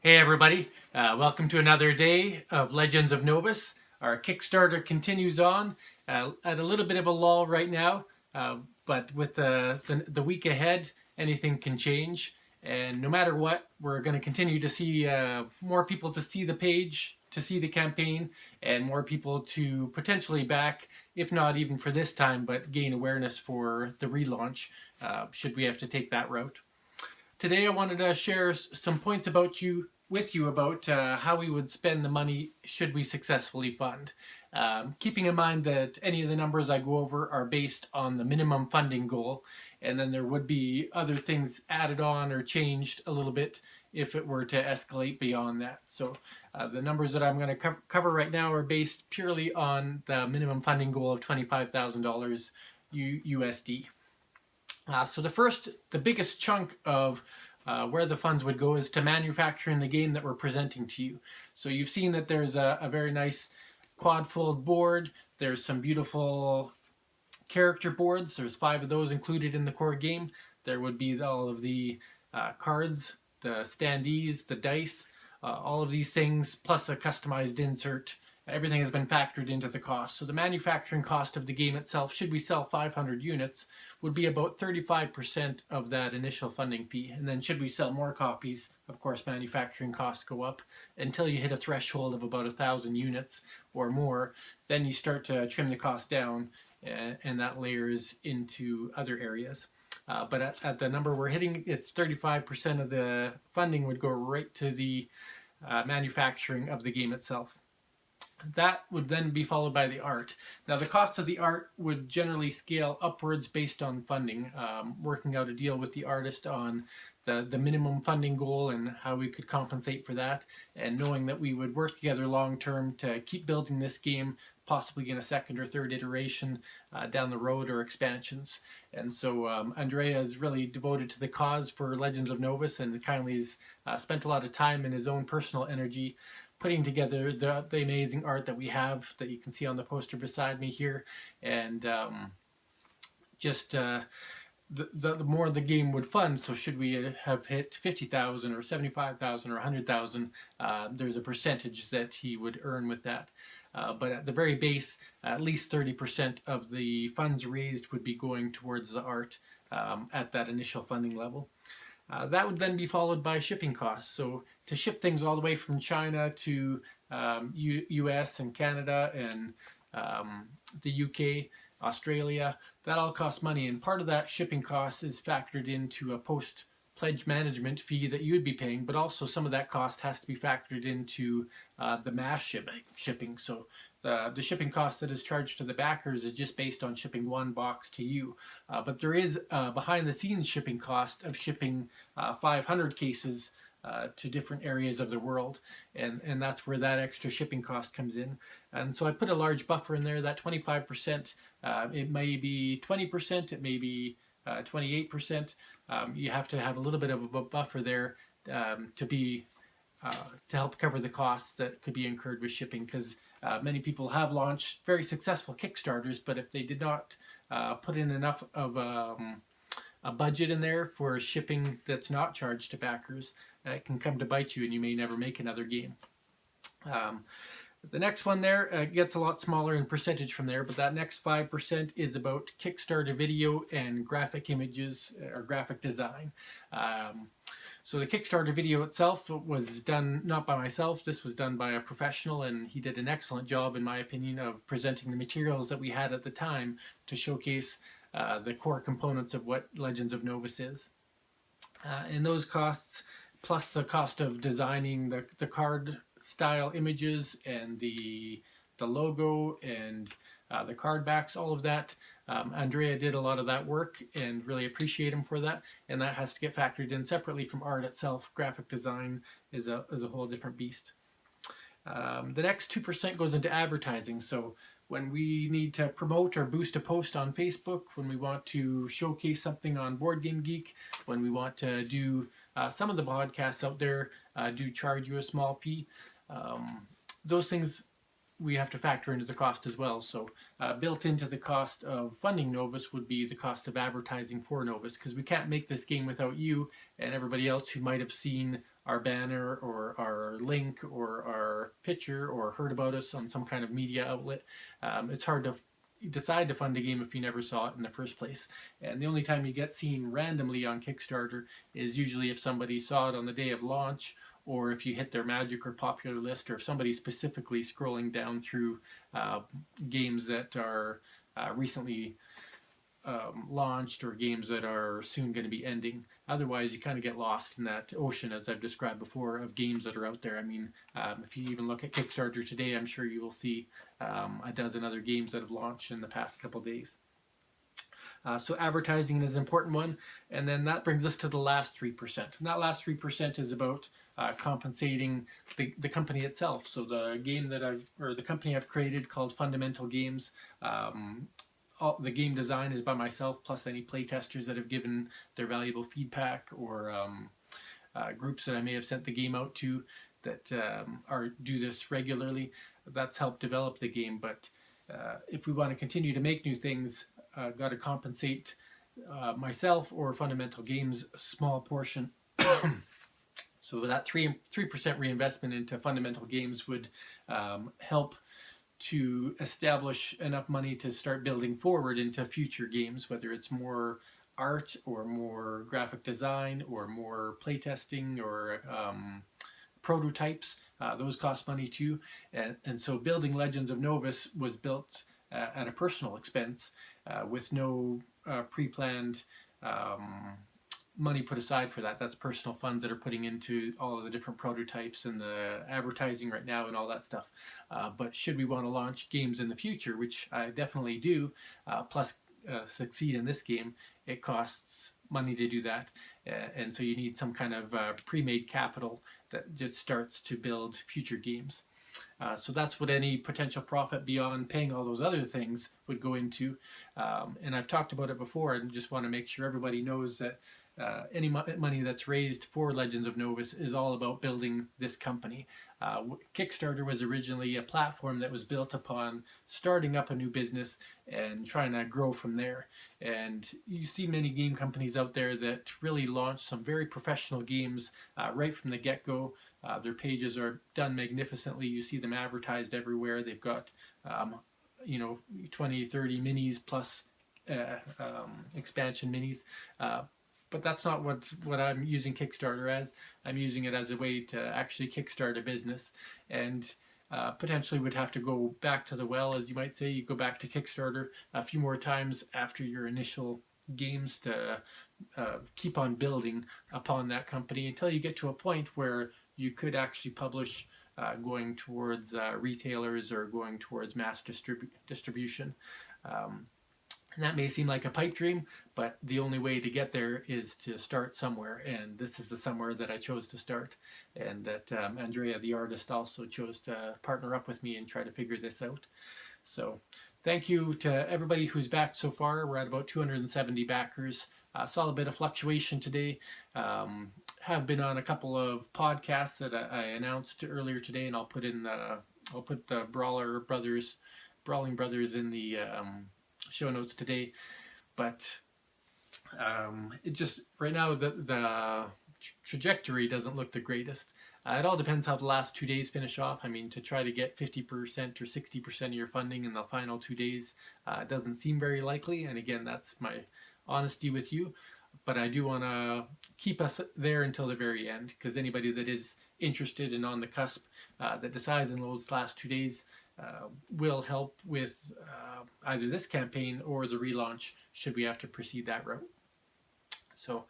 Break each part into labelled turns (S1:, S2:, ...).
S1: Hey everybody, welcome to another day of Legends of Novus. Our Kickstarter continues on at a little bit of a lull right now, but with the week ahead, anything can change. And no matter what, we're going to continue to see more people to see the page, to see the campaign, and more people to potentially back, if not even for this time, but gain awareness for the relaunch, should we have to take that route. Today I wanted to share some points with you about how we would spend the money should we successfully fund. Keeping in mind that any of the numbers I go over are based on the minimum funding goal, and then there would be other things added on or changed a little bit if it were to escalate beyond that. So the numbers that I'm going to cover right now are based purely on the minimum funding goal of $25,000 USD. So the biggest chunk of where the funds would go is to manufacturing the game that we're presenting to you. So you've seen that there's a very nice quad-fold board. There's some beautiful character boards. There's 5 of those included in the core game. There would be all of the cards, the standees, the dice, all of these things, plus a customized insert. Everything has been factored into the cost. So the manufacturing cost of the game itself, should we sell 500 units, would be about 35% of that initial funding fee. And then should we sell more copies, of course, manufacturing costs go up until you hit a threshold of about 1,000 units or more. Then you start to trim the cost down, and that layers into other areas. But at the number we're hitting, it's 35% of the funding would go right to the manufacturing of the game itself. That would then be followed by the art. Now the cost of the art would generally scale upwards based on funding, working out a deal with the artist on the minimum funding goal and how we could compensate for that, and knowing that we would work together long term to keep building this game, possibly in a second or third iteration down the road, or expansions. And so Andrea is really devoted to the cause for Legends of Novus, and kindly has spent a lot of time and his own personal energy putting together the amazing art that we have, that you can see on the poster beside me here. And the more the game would fund, so should we have hit 50,000 or 75,000 or 100,000, there's a percentage that he would earn with that. But at the very base, at least 30% of the funds raised would be going towards the art at that initial funding level. That would then be followed by shipping costs. So to ship things all the way from China to US and Canada and the UK, Australia, that all costs money. And part of that shipping cost is factored into a post-pledge management fee that you would be paying, but also some of that cost has to be factored into the mass shipping. So the shipping cost that is charged to the backers is just based on shipping one box to you. But there is behind the scenes shipping cost of shipping 500 cases to different areas of the world, and that's where that extra shipping cost comes in. And so I put a large buffer in there, that 25%. It may be 20%, it may be 28%. You have to have a little bit of a buffer there to help cover the costs that could be incurred with shipping, because many people have launched very successful Kickstarters, but if they did not put in enough of a budget in there for shipping that's not charged to backers, it can come to bite you and you may never make another game. The next one there gets a lot smaller in percentage from there, but that next 5% is about Kickstarter video and graphic images or graphic design. So the Kickstarter video itself was done not by myself. This was done by a professional, and he did an excellent job, in my opinion, of presenting the materials that we had at the time to showcase the core components of what Legends of Novus is. And those costs, plus the cost of designing the card style images and the logo and the card backs, all of that. Andrea did a lot of that work, and really appreciate him for that. And that has to get factored in separately from art itself. Graphic design is a whole different beast. The next 2% goes into advertising. So when we need to promote or boost a post on Facebook, when we want to showcase something on Board Game Geek, when we want to do some of the podcasts out there do charge you a small fee. Those things we have to factor into the cost as well. So built into the cost of funding Novus would be the cost of advertising for Novus, because we can't make this game without you and everybody else who might have seen our banner or our link or our picture or heard about us on some kind of media outlet, it's hard to decide to fund a game if you never saw it in the first place. And the only time you get seen randomly on Kickstarter is usually if somebody saw it on the day of launch, or if you hit their magic or popular list, or if somebody's specifically scrolling down through games that are recently launched or games that are soon going to be ending. Otherwise, you kind of get lost in that ocean, as I've described before, of games that are out there. I mean, if you even look at Kickstarter today, I'm sure you will see a dozen other games that have launched in the past couple days. So advertising is an important one, and then that brings us to the last 3%. And that last 3% is about compensating the company itself. So the game that the company I've created called Fundamental Games, the game design is by myself, plus any playtesters that have given their valuable feedback, or groups that I may have sent the game out to that do this regularly. That's helped develop the game, but if we want to continue to make new things, got to compensate myself or Fundamental Games a small portion. So that 3% reinvestment into Fundamental Games would help to establish enough money to start building forward into future games, whether it's more art or more graphic design or more playtesting or prototypes. Those cost money too. And so building Legends of Novus was built at a personal expense with no pre-planned money put aside for that. That's personal funds that are putting into all of the different prototypes and the advertising right now and all that stuff. But should we want to launch games in the future, which I definitely do, plus succeed in this game, it costs money to do that. And so you need some kind of pre-made capital that just starts to build future games. So that's what any potential profit beyond paying all those other things would go into. And I've talked about it before, and just want to make sure everybody knows that any money that's raised for Legends of Novus is all about building this company. Kickstarter was originally a platform that was built upon starting up a new business and trying to grow from there. And you see many game companies out there that really launch some very professional games right from the get-go. Their pages are done magnificently. You see them advertised everywhere. They've got 20, 30 minis plus expansion minis. But that's not what I'm using Kickstarter as. I'm using it as a way to actually kickstart a business, and potentially would have to go back to the well, as you might say. You go back to Kickstarter a few more times after your initial games to keep on building upon that company until you get to a point where you could actually publish going towards retailers or going towards mass distribution. And that may seem like a pipe dream, but the only way to get there is to start somewhere. And this is the somewhere that I chose to start, and that Andrea, the artist, also chose to partner up with me and try to figure this out. So thank you to everybody who's backed so far. We're at about 270 backers. Saw a bit of fluctuation today. Have been on a couple of podcasts that I announced earlier today, and I'll put the Brawling Brothers in the show notes today. But it just right now the trajectory doesn't look the greatest. It all depends how the last 2 days finish off. I mean, to try to get 50% or 60% of your funding in the final 2 days doesn't seem very likely. And again, that's my honesty with you. But I do want to keep us there until the very end, because anybody that is interested and on the cusp that decides in those last 2 days will help with either this campaign or the relaunch, should we have to proceed that route. So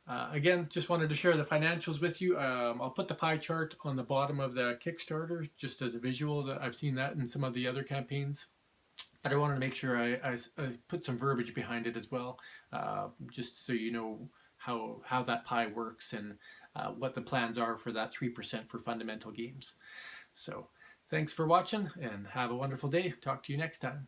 S1: again, just wanted to share the financials with you. I'll put the pie chart on the bottom of the Kickstarter just as a visual. That I've seen that in some of the other campaigns, but I wanted to make sure I put some verbiage behind it as well, just so you know how that pie works and what the plans are for that 3% for Fundamental Games. So thanks for watching, and have a wonderful day. Talk to you next time.